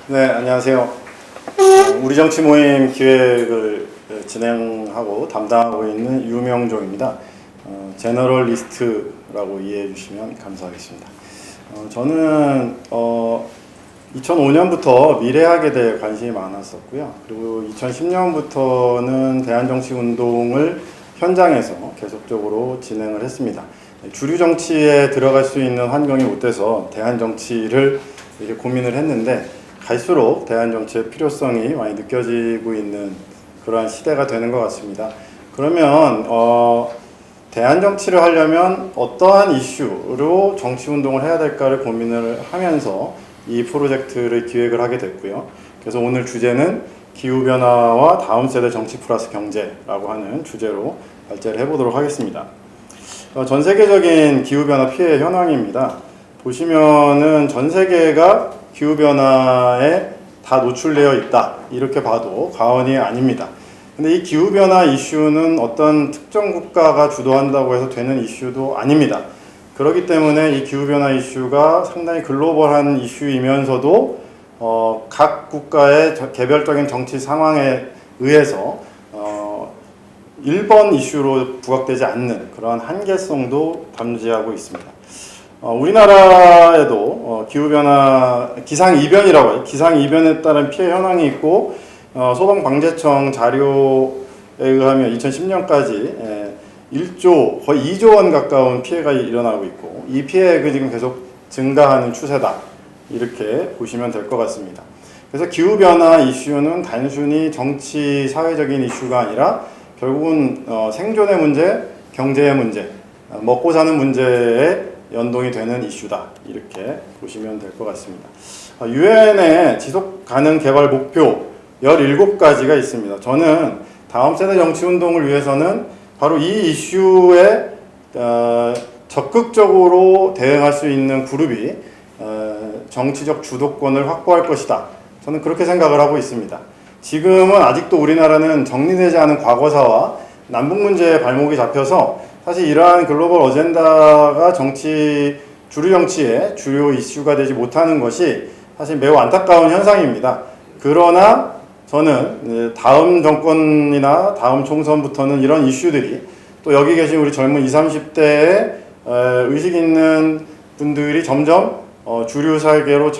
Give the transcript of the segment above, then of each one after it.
네, 안녕하세요. 우리 정치 모임 기획을 진행하고 담당하고 있는 유명종입니다. 제너럴리스트라고 이해해 주시면 감사하겠습니다. 저는 2005년부터 미래학에 대해 관심이 많았었고요. 그리고 2010년부터는 대한정치운동을 현장에서 계속적으로 진행을 했습니다. 주류 정치에 들어갈 수 있는 환경이 못 돼서 대한정치를 이렇게 고민을 했는데 갈수록 대한정치의 필요성이 많이 느껴지고 있는 그러한 시대가 되는 것 같습니다. 그러면 대한정치를 하려면 어떠한 이슈로 정치운동을 해야 될까를 고민을 하면서 이 프로젝트를 기획을 하게 됐고요. 그래서 오늘 주제는 기후변화와 다음 세대 정치 플러스 경제라고 하는 주제로 발제를 해보도록 하겠습니다. 전 세계적인 기후변화 피해 현황입니다. 보시면은 전 세계가 기후변화에 다 노출되어 있다, 이렇게 봐도 과언이 아닙니다. 근데 이 기후변화 이슈는 어떤 특정 국가가 주도한다고 해서 되는 이슈도 아닙니다. 그렇기 때문에 이 기후변화 이슈가 상당히 글로벌한 이슈이면서도 각 국가의 개별적인 정치 상황에 의해서 일본 이슈로 부각되지 않는 그러한 한계성도 담지하고 있습니다. 우리나라에도 기후변화 기상이변이라고 해요. 기상이변에 따른 피해 현황이 있고 소방방재청 자료에 의하면 2010년까지 1조 거의 2조 원 가까운 피해가 일어나고 있고 이 피해가 지금 계속 증가하는 추세다, 이렇게 보시면 될 것 같습니다. 그래서 기후변화 이슈는 단순히 정치 사회적인 이슈가 아니라 결국은 생존의 문제, 경제의 문제, 먹고 사는 문제에 연동이 되는 이슈다, 이렇게 보시면 될 것 같습니다. 유엔의 지속 가능 개발 목표 17가지가 있습니다. 저는 다음 세대 정치운동을 위해서는 바로 이 이슈에 적극적으로 대응할 수 있는 그룹이 정치적 주도권을 확보할 것이다, 저는 그렇게 생각을 하고 있습니다. 지금은 아직도 우리나라는 정리되지 않은 과거사와 남북 문제에 발목이 잡혀서 사실 이러한 글로벌 어젠다가 주류 정치의 주요 이슈가 되지 못하는 것이 사실 매우 안타까운 현상입니다. 그러나 저는 다음 정권이나 다음 총선부터는 이런 이슈들이 또 여기 계신 우리 젊은 20, 30대의 의식 있는 분들이 점점 주류 사회계로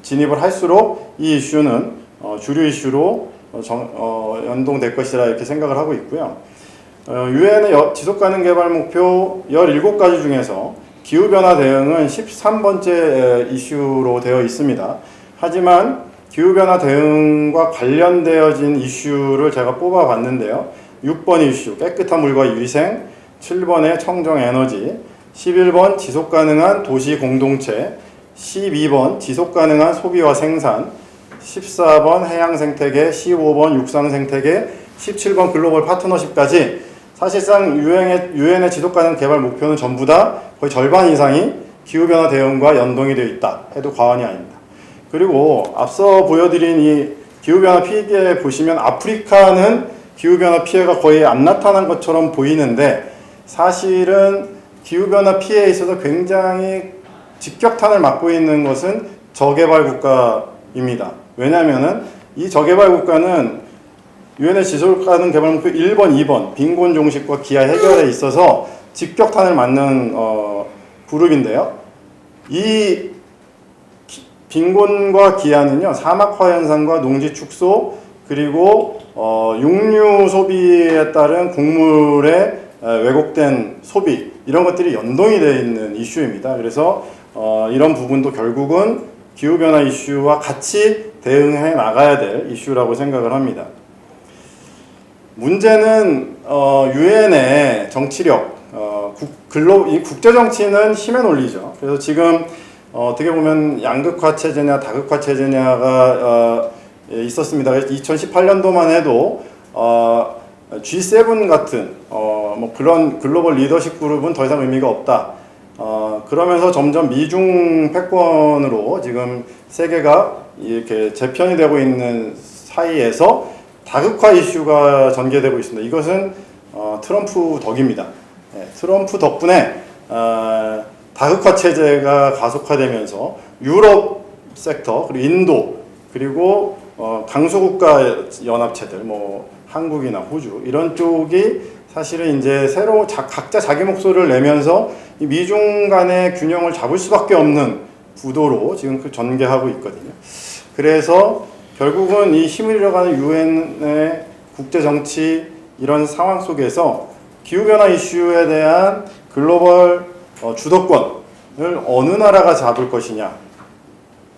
진입을 할수록 이 이슈는 주류 이슈로 연동될 것이라 이렇게 생각을 하고 있고요. 유엔의 지속가능 개발 목표 17가지 중에서 기후변화 대응은 13번째 이슈로 되어 있습니다. 하지만 기후변화 대응과 관련되어진 이슈를 제가 뽑아봤는데요. 6번 이슈, 깨끗한 물과 위생, 7번의 청정에너지, 11번 지속가능한 도시 공동체, 12번 지속가능한 소비와 생산, 14번 해양생태계, 15번 육상생태계, 17번 글로벌 파트너십까지 사실상 유엔의 지속가능 개발 목표는 전부 다 거의 절반 이상이 기후변화 대응과 연동이 되어 있다 해도 과언이 아닙니다. 그리고 앞서 보여드린 이 기후변화 피해 보시면 아프리카는 기후변화 피해가 거의 안 나타난 것처럼 보이는데 사실은 기후변화 피해에 있어서 굉장히 직격탄을 맞고 있는 것은 저개발 국가입니다. 왜냐하면 이 저개발 국가는 유엔의 지속가능 개발 목표 1번, 2번 빈곤 종식과 기아 해결에 있어서 직격탄을 맞는 그룹인데요. 이 빈곤과 기아는요, 사막화 현상과 농지 축소, 그리고 육류 소비에 따른 곡물의 왜곡된 소비, 이런 것들이 연동이 되어 있는 이슈입니다. 그래서 이런 부분도 결국은 기후변화 이슈와 같이 대응해 나가야 될 이슈라고 생각을 합니다. 문제는 유엔의 정치력, 이 국제 정치는 힘의 논리죠. 그래서 지금 어떻게 보면 양극화 체제냐 다극화 체제냐가 있었습니다. 그래서 2018년도만 해도 G7 같은 뭐 그런 글로벌 리더십 그룹은 더 이상 의미가 없다. 그러면서 점점 미중 패권으로 지금 세계가 이렇게 재편이 되고 있는 사이에서 다극화 이슈가 전개되고 있습니다. 이것은 트럼프 덕입니다. 트럼프 덕분에 다극화 체제가 가속화되면서 유럽 섹터 그리고 인도 그리고 강소국가 연합체들, 뭐 한국이나 호주 이런 쪽이 사실은 이제 새로 각자 자기 목소리를 내면서 이 미중 간의 균형을 잡을 수밖에 없는 구도로 지금 전개하고 있거든요. 그래서 결국은 이 힘을 잃어가는 유엔의 국제 정치 이런 상황 속에서 기후변화 이슈에 대한 글로벌 주도권을 어느 나라가 잡을 것이냐,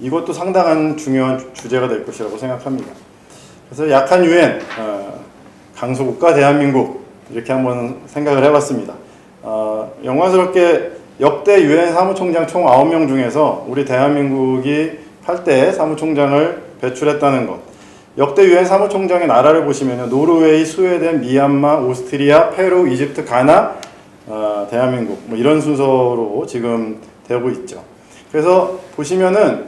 이것도 상당한 중요한 주제가 될 것이라고 생각합니다. 그래서 약한 유엔, 강소국가 대한민국 이렇게 한번 생각을 해봤습니다. 영광스럽게 역대 유엔 사무총장 총 9명 중에서 우리 대한민국이 8대 사무총장을 배출했다는 것. 역대 유엔 사무총장의 나라를 보시면 노르웨이, 스웨덴, 미얀마, 오스트리아, 페루, 이집트, 가나, 대한민국 뭐 이런 순서로 지금 되고 있죠. 그래서 보시면은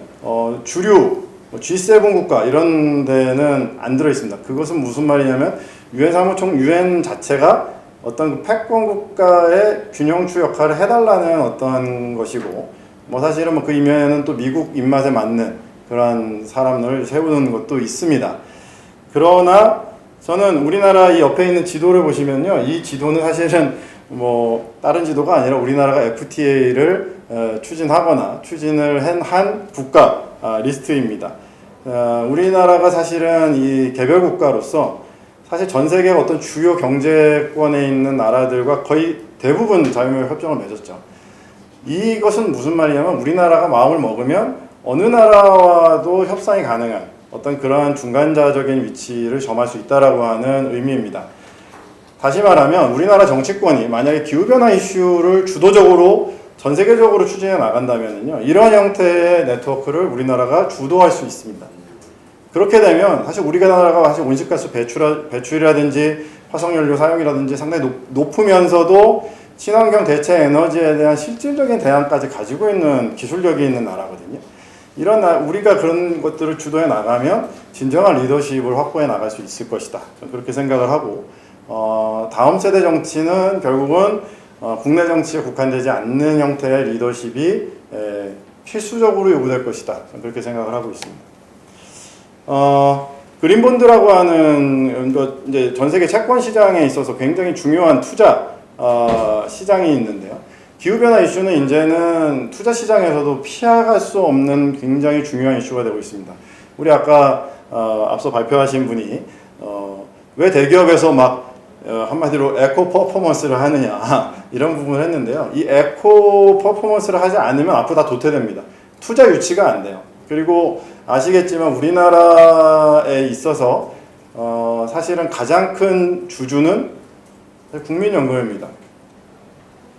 주류 G7 국가 이런 데는 안 들어 있습니다. 그것은 무슨 말이냐면 유엔 자체가 어떤 패권 국가의 균형추 역할을 해달라는 어떤 것이고, 뭐 사실은 뭐 그 이면에는 또 미국 입맛에 맞는 그런 사람을 세우는 것도 있습니다. 그러나 저는 우리나라 이 옆에 있는 지도를 보시면요, 이 지도는 사실은 뭐 다른 지도가 아니라 우리나라가 FTA를 추진하거나 추진을 한 국가 리스트입니다. 우리나라가 사실은 이 개별 국가로서 사실 전 세계 어떤 주요 경제권에 있는 나라들과 거의 대부분 자유무역 협정을 맺었죠. 이것은 무슨 말이냐면 우리나라가 마음을 먹으면 어느 나라와도 협상이 가능한 어떤 그러한 중간자적인 위치를 점할 수 있다라고 하는 의미입니다. 다시 말하면 우리나라 정치권이 만약에 기후변화 이슈를 주도적으로 전 세계적으로 추진해 나간다면요, 이러한 형태의 네트워크를 우리나라가 주도할 수 있습니다. 그렇게 되면 사실 우리나라가 사실 온실가스 배출이라든지 화석연료 사용이라든지 상당히 높으면서도 친환경 대체 에너지에 대한 실질적인 대안까지 가지고 있는 기술력이 있는 나라거든요. 우리가 그런 것들을 주도해 나가면 진정한 리더십을 확보해 나갈 수 있을 것이다. 저는 그렇게 생각을 하고, 다음 세대 정치는 결국은 국내 정치에 국한되지 않는 형태의 리더십이 필수적으로 요구될 것이다. 저는 그렇게 생각을 하고 있습니다. 그린본드라고 하는 이제 전 세계 채권 시장에 있어서 굉장히 중요한 투자 시장이 있는데요. 기후변화 이슈는 이제는 투자 시장에서도 피해갈 수 없는 굉장히 중요한 이슈가 되고 있습니다. 우리 아까 앞서 발표하신 분이 왜 대기업에서 막 한마디로 에코 퍼포먼스를 하느냐 이런 부분을 했는데요. 이 에코 퍼포먼스를 하지 않으면 앞으로 다 도태됩니다. 투자 유치가 안 돼요. 그리고 아시겠지만 우리나라에 있어서 사실은 가장 큰 주주는 국민연금입니다.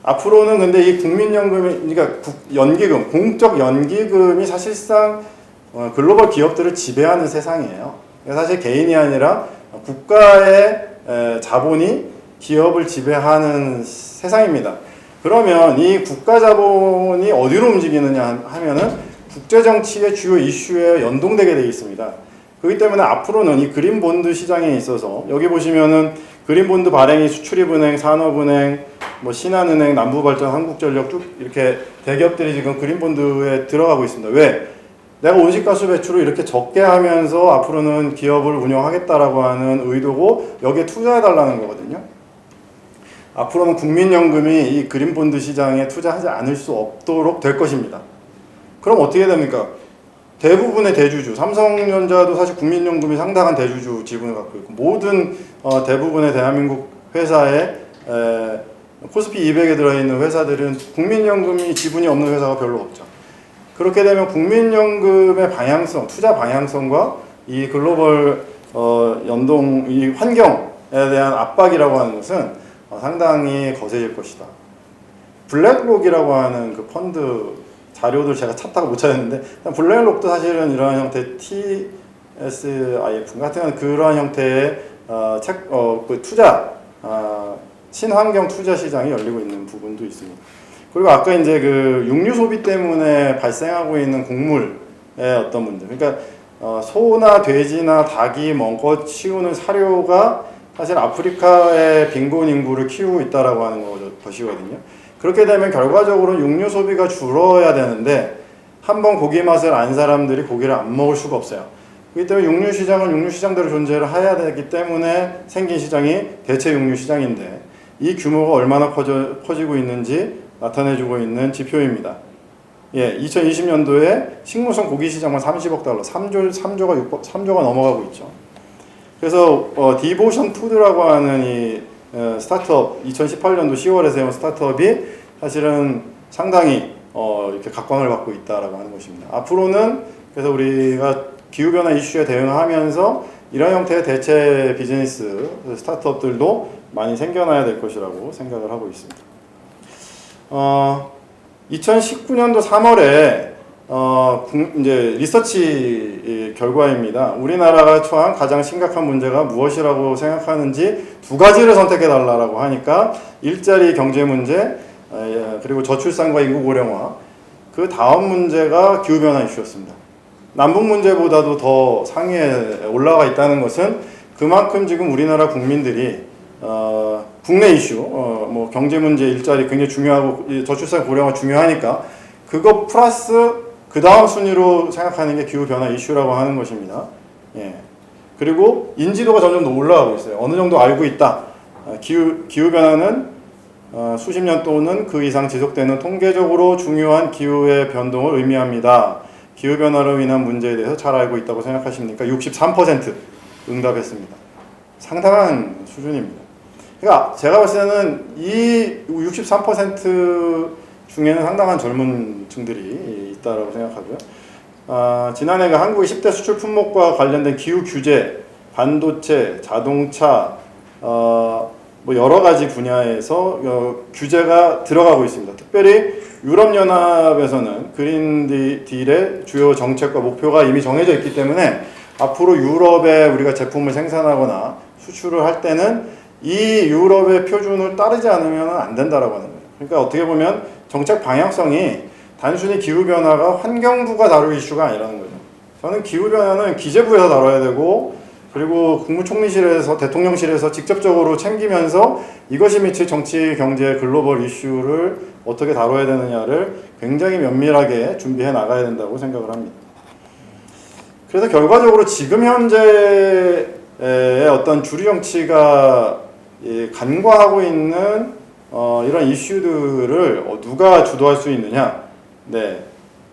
앞으로는 근데 이 국민연금이, 그러니까 연기금, 공적 연기금이 사실상 글로벌 기업들을 지배하는 세상이에요. 사실 개인이 아니라 국가의 자본이 기업을 지배하는 세상입니다. 그러면 이 국가 자본이 어디로 움직이느냐 하면은 국제정치의 주요 이슈에 연동되게 되어 있습니다. 그렇기 때문에 앞으로는 이 그린본드 시장에 있어서 여기 보시면은 그린본드 발행이 수출입은행, 산업은행, 뭐 신한은행, 남부발전, 한국전력 쭉 이렇게 대기업들이 지금 그린본드에 들어가고 있습니다. 왜? 내가 온실가스 배출을 이렇게 적게 하면서 앞으로는 기업을 운영하겠다라고 하는 의도고 여기에 투자해달라는 거거든요. 앞으로는 국민연금이 이 그린본드 시장에 투자하지 않을 수 없도록 될 것입니다. 그럼 어떻게 됩니까? 대부분의 대주주, 삼성전자도 사실 국민연금이 상당한 대주주 지분을 갖고 있고, 모든 대부분의 대한민국 회사에 코스피 200에 들어있는 회사들은 국민연금이 지분이 없는 회사가 별로 없죠. 그렇게 되면 국민연금의 방향성, 투자 방향성과 이 글로벌 연동, 이 환경에 대한 압박이라고 하는 것은 상당히 거세질 것이다. 블랙록이라고 하는 그 펀드 자료들 제가 찾다가 못 찾았는데, 블랙록도 사실은 이러한 형태의 TSIF 같은 그러한 형태의 그 투자, 친환경 투자 시장이 열리고 있는 부분도 있습니다. 그리고 아까 이제 그 육류 소비 때문에 발생하고 있는 곡물의 어떤 문제, 그러니까 소나 돼지나 닭이 먹어 치우는 사료가 사실 아프리카의 빈곤 인구를 키우고 있다라고 하는 것이거든요. 그렇게 되면 결과적으로 육류 소비가 줄어야 되는데, 한번 고기 맛을 안 사람들이 고기를 안 먹을 수가 없어요. 그렇기 때문에 육류 시장은 육류 시장대로 존재를 해야 되기 때문에 생긴 시장이 대체 육류 시장인데 이 규모가 얼마나 커지고 있는지 나타내주고 있는 지표입니다. 예, 2020년도에 식물성 고기 시장만 30억 달러, 3조가 넘어가고 있죠. 그래서 디보션 푸드라고 하는 이 스타트업 2018년도 10월에 세운 스타트업이 사실은 상당히 이렇게 각광을 받고 있다라고 하는 것입니다. 앞으로는 그래서 우리가 기후변화 이슈에 대응하면서 이런 형태의 대체 비즈니스 스타트업들도 많이 생겨나야 될 것이라고 생각을 하고 있습니다. 2019년도 3월에 이제 리서치 결과입니다. 우리나라가 처한 가장 심각한 문제가 무엇이라고 생각하는지 두 가지를 선택해 달라고 하니까 일자리 경제 문제 그리고 저출산과 인구 고령화 그 다음 문제가 기후변화 이슈였습니다. 남북 문제보다도 더 상위에 올라가 있다는 것은 그만큼 지금 우리나라 국민들이 국내 이슈, 뭐 경제 문제, 일자리 굉장히 중요하고 저출산 고령화 중요하니까 그거 플러스 그 다음 순위로 생각하는 게 기후변화 이슈라고 하는 것입니다. 예. 그리고 인지도가 점점 더 올라가고 있어요. 어느 정도 알고 있다. 기후변화는 수십 년 또는 그 이상 지속되는 통계적으로 중요한 기후의 변동을 의미합니다. 기후변화로 인한 문제에 대해서 잘 알고 있다고 생각하십니까? 63% 응답했습니다. 상당한 수준입니다. 그러니까 제가 봤을 때는 이 63% 중에는 상당한 젊은 층들이 있다고 생각하고요. 지난해 그 한국의 10대 수출 품목과 관련된 기후 규제, 반도체, 자동차, 뭐 여러 가지 분야에서 규제가 들어가고 있습니다. 특별히 유럽연합에서는 그린딜의 주요 정책과 목표가 이미 정해져 있기 때문에 앞으로 유럽에 우리가 제품을 생산하거나 수출을 할 때는 이 유럽의 표준을 따르지 않으면 안 된다라고 하는 거예요. 그러니까 어떻게 보면 정책 방향성이 단순히 기후변화가 환경부가 다룰 이슈가 아니라는 거죠. 저는 기후변화는 기재부에서 다뤄야 되고 그리고 국무총리실에서 대통령실에서 직접적으로 챙기면서 이것이 미칠 정치, 경제, 글로벌 이슈를 어떻게 다뤄야 되느냐를 굉장히 면밀하게 준비해 나가야 된다고 생각을 합니다. 그래서 결과적으로 지금 현재의 어떤 주류 정치가 간과하고 있는 이런 이슈들을 누가 주도할 수 있느냐? 네,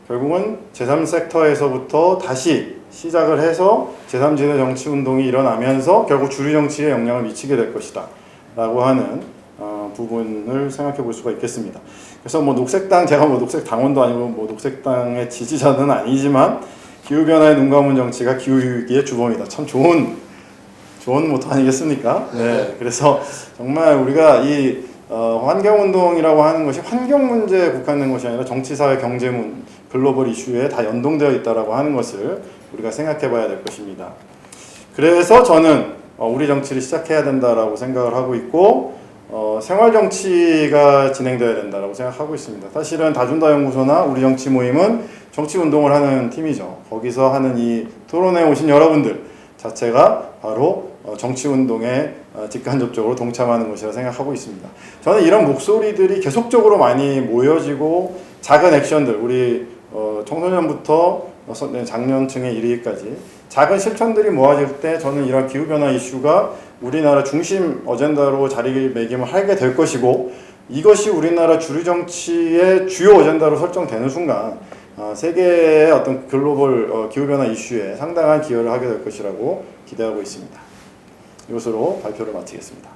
결국은 제3섹터에서부터 다시 시작을 해서 제3지대 정치운동이 일어나면서 결국 주류 정치에 영향을 미치게 될 것이다 라고 하는 부분을 생각해 볼 수가 있겠습니다. 그래서 뭐 녹색당, 제가 뭐 녹색 당원도 아니고 뭐 녹색당의 지지자는 아니지만 기후변화에 눈 감은 정치가 기후위기의 주범이다. 참 좋은 모토 아니겠습니까? 네, 그래서 정말 우리가 이 환경운동이라고 하는 것이 환경 문제에 국한된 것이 아니라 정치, 사회, 경제, 글로벌 이슈에 다 연동되어 있다라고 하는 것을 우리가 생각해 봐야 될 것입니다. 그래서 저는 우리 정치를 시작해야 된다라고 생각을 하고 있고 생활 정치가 진행되어야 된다라고 생각하고 있습니다. 사실은 다준다연구소나 우리 정치 모임은 정치 운동을 하는 팀이죠. 거기서 하는 이 토론에 오신 여러분들 자체가 바로 정치 운동에 직간접적으로 동참하는 것이라 생각하고 있습니다. 저는 이런 목소리들이 계속적으로 많이 모여지고 작은 액션들, 우리 청소년부터 장년층에 이르기까지 작은 실천들이 모아질 때 저는 이런 기후변화 이슈가 우리나라 중심 어젠다로 자리매김을 하게 될 것이고 이것이 우리나라 주류 정치의 주요 어젠다로 설정되는 순간 세계의 어떤 글로벌 기후변화 이슈에 상당한 기여를 하게 될 것이라고 기대하고 있습니다. 이것으로 발표를 마치겠습니다.